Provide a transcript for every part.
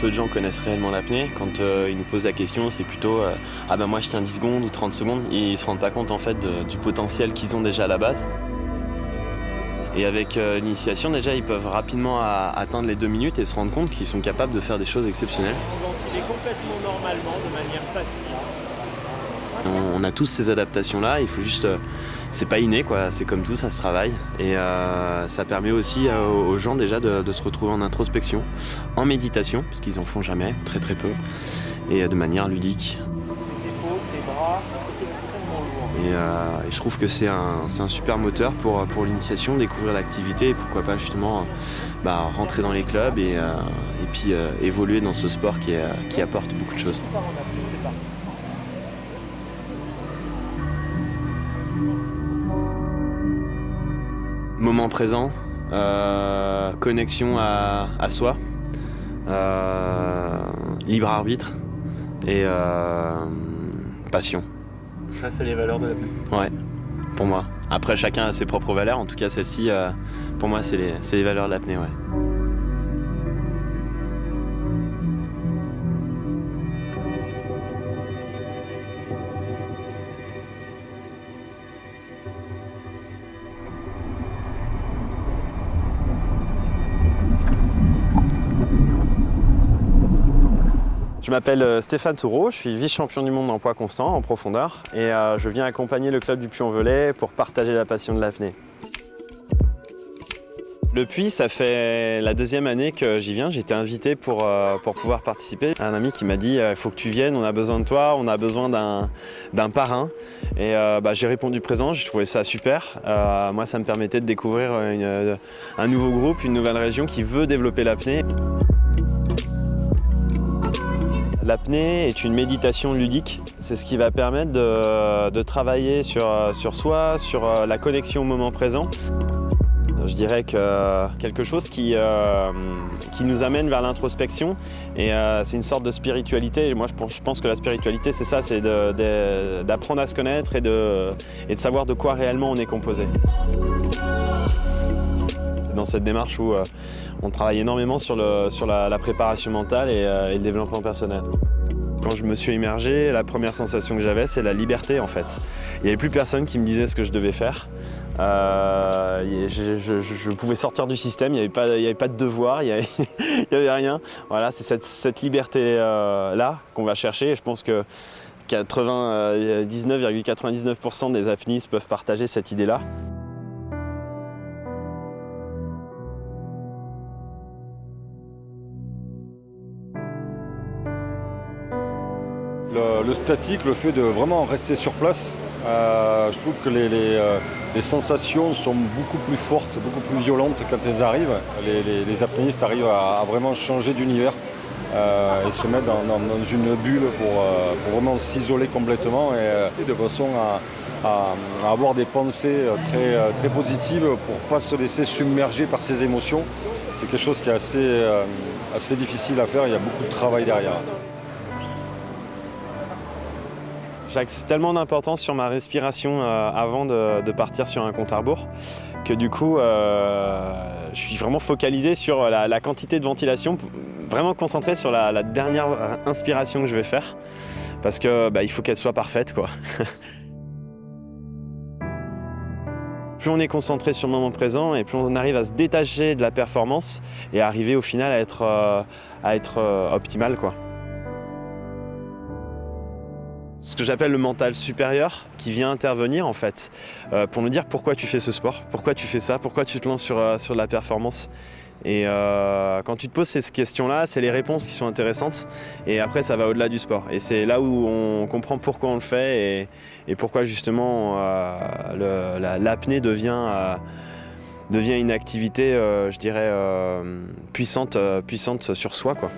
Peu de gens connaissent réellement l'apnée. Quand ils nous posent la question, c'est plutôt ah ben moi je tiens 10 secondes ou 30 secondes et ils se rendent pas compte en fait du potentiel qu'ils ont déjà à la base. Et avec l'initiation, déjà, ils peuvent rapidement atteindre les 2 minutes et se rendre compte qu'ils sont capables de faire des choses exceptionnelles. On ventile complètement normalement, de manière passive. On a tous ces adaptations-là, il faut juste... c'est pas inné, quoi. C'est comme tout, ça se travaille. Et ça permet aussi aux gens déjà de se retrouver en introspection, en méditation, parce qu'ils en font jamais, très très peu, et de manière ludique. Tes épaules, tes bras, extrêmement lourds. Et je trouve que c'est un super moteur pour l'initiation, découvrir l'activité et pourquoi pas justement rentrer dans les clubs et puis évoluer dans ce sport qui apporte beaucoup de choses. On part en apnée, c'est parti. Moment présent, connexion à soi, libre arbitre et passion. Ça, c'est les valeurs de l'apnée. Ouais, pour moi. Après, chacun a ses propres valeurs. En tout cas, celle-ci, pour moi, c'est les valeurs de l'apnée, ouais. Je m'appelle Stéphane Toureau, je suis vice-champion du monde en poids constant, en profondeur, et je viens accompagner le club du Puy-en-Velay pour partager la passion de l'apnée. Le Puy, ça fait la 2e année que j'y viens. J'ai été invité pour pouvoir participer. Un ami qui m'a dit il faut que tu viennes, on a besoin de toi, on a besoin d'un parrain. Et j'ai répondu présent, j'ai trouvé ça super. Moi, ça me permettait de découvrir un nouveau groupe, une nouvelle région qui veut développer l'apnée. L'apnée est une méditation ludique. C'est ce qui va permettre de travailler sur soi, sur la connexion au moment présent. Je dirais que quelque chose qui nous amène vers l'introspection et c'est une sorte de spiritualité. Et moi, je pense que la spiritualité, c'est ça, c'est d'apprendre à se connaître et de savoir de quoi réellement on est composé. C'est dans cette démarche où on travaille énormément sur la préparation mentale et le développement personnel. Quand je me suis immergé, la première sensation que j'avais, c'est la liberté en fait. Il n'y avait plus personne qui me disait ce que je devais faire. Je pouvais sortir du système, il n'y avait pas de devoir, il n'y avait rien. Voilà, c'est cette liberté-là qu'on va chercher et je pense que 99,99% des apnéistes peuvent partager cette idée-là. Le statique, le fait de vraiment rester sur place, je trouve que les sensations sont beaucoup plus fortes, beaucoup plus violentes quand elles arrivent. Les apnéistes arrivent à vraiment changer d'univers et se mettre dans une bulle pour vraiment s'isoler complètement et de façon à avoir des pensées très positives pour ne pas se laisser submerger par ses émotions. C'est quelque chose qui est assez difficile à faire, il y a beaucoup de travail derrière. J'axe tellement d'importance sur ma respiration avant de partir sur un compte à rebours que du coup je suis vraiment focalisé sur la quantité de ventilation, vraiment concentré sur la dernière inspiration que je vais faire parce que il faut qu'elle soit parfaite, quoi. Plus on est concentré sur le moment présent et plus on arrive à se détacher de la performance et arriver au final à être optimal, quoi. Ce que j'appelle le mental supérieur qui vient intervenir en fait pour nous dire pourquoi tu fais ce sport, pourquoi tu fais ça, pourquoi tu te lances sur la performance. Et quand tu te poses ces questions-là, c'est les réponses qui sont intéressantes et après ça va au-delà du sport. Et c'est là où on comprend pourquoi on le fait et pourquoi justement l'apnée devient une activité, je dirais, puissante sur soi, quoi.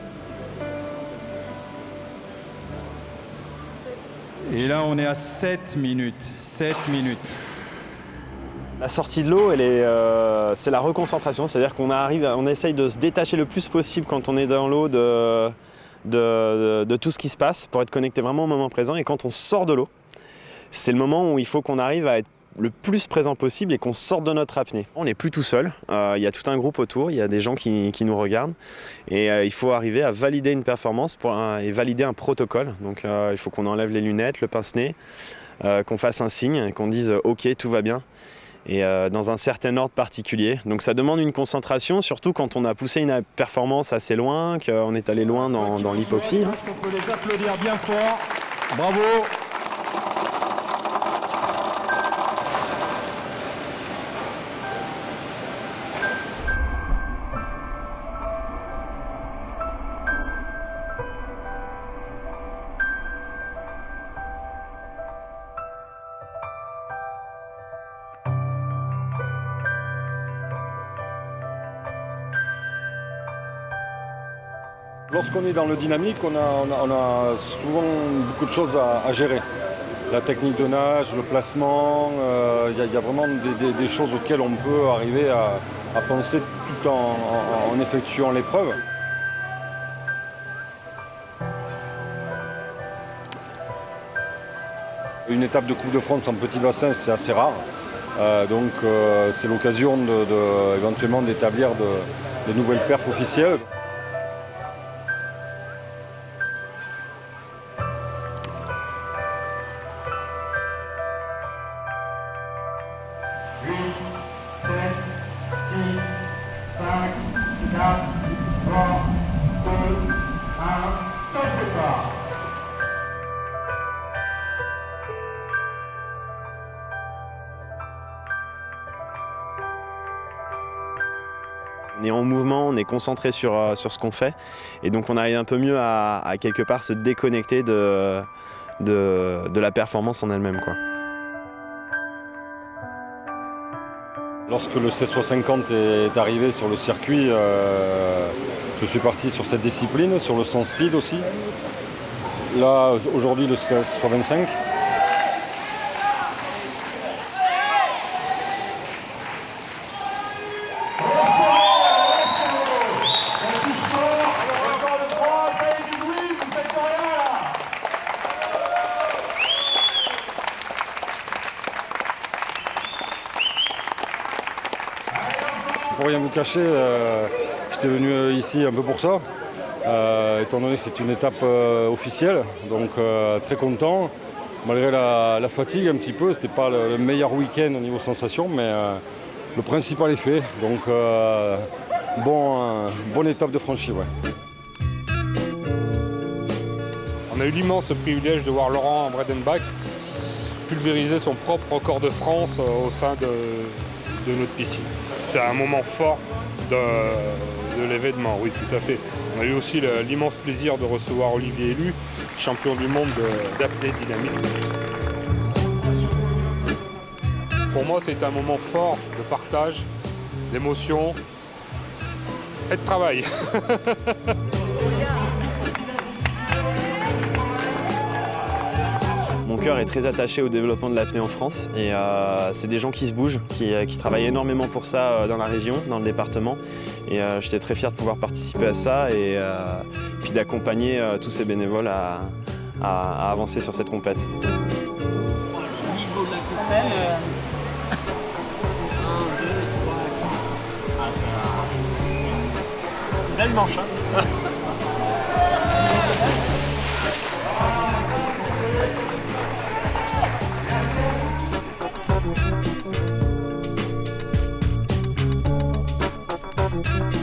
Et là, on est à 7 minutes. 7 minutes. La sortie de l'eau, c'est la reconcentration, c'est-à-dire on essaye de se détacher le plus possible quand on est dans l'eau de tout ce qui se passe pour être connecté vraiment au moment présent. Et quand on sort de l'eau, c'est le moment où il faut qu'on arrive à être le plus présent possible et qu'on sorte de notre apnée. On n'est plus tout seul, il y a tout un groupe autour, il y a des gens qui nous regardent et il faut arriver à valider une performance et valider un protocole. Donc il faut qu'on enlève les lunettes, le pince-nez, qu'on fasse un signe, qu'on dise « ok, tout va bien ». Et dans un certain ordre particulier. Donc ça demande une concentration, surtout quand on a poussé une performance assez loin, qu'on est allé loin dans l'hypoxie. Est-ce qu'on peut les applaudir bien fort? Bravo! Lorsqu'on est dans le dynamique, on a souvent beaucoup de choses à gérer. La technique de nage, le placement, il y a vraiment des choses auxquelles on peut arriver à penser tout en effectuant l'épreuve. Une étape de Coupe de France en petit bassin, c'est assez rare. Donc c'est l'occasion éventuellement d'établir de nouvelles perfs officielles. On est en mouvement, on est concentré sur ce qu'on fait et donc on arrive un peu mieux à quelque part se déconnecter de la performance en elle-même, quoi. Lorsque le C350 est arrivé sur le circuit, je suis parti sur cette discipline, sur le 100 speed aussi. Là, aujourd'hui, le C325. Pour rien vous cacher, j'étais venu ici un peu pour ça, étant donné que c'est une étape officielle, donc très content. Malgré la fatigue un petit peu, c'était pas le meilleur week-end au niveau sensation, mais le principal est fait, donc bonne étape de franchie. Ouais. On a eu l'immense privilège de voir Laurent Bredenbach pulvériser son propre record de France au sein de notre piscine. C'est un moment fort de l'événement, oui, tout à fait. On a eu aussi l'immense plaisir de recevoir Olivier Élu, champion du monde d'apnée dynamique. Pour moi, c'est un moment fort de partage, d'émotion et de travail. Mon cœur est très attaché au développement de l'apnée en France et c'est des gens qui se bougent, qui travaillent énormément pour ça dans la région, dans le département. Et j'étais très fier de pouvoir participer à ça et puis d'accompagner tous ces bénévoles à avancer sur cette compète. Au niveau de la compète, 1, 2, 3, 4. Ah, ça... Belle manche, hein. Thank you.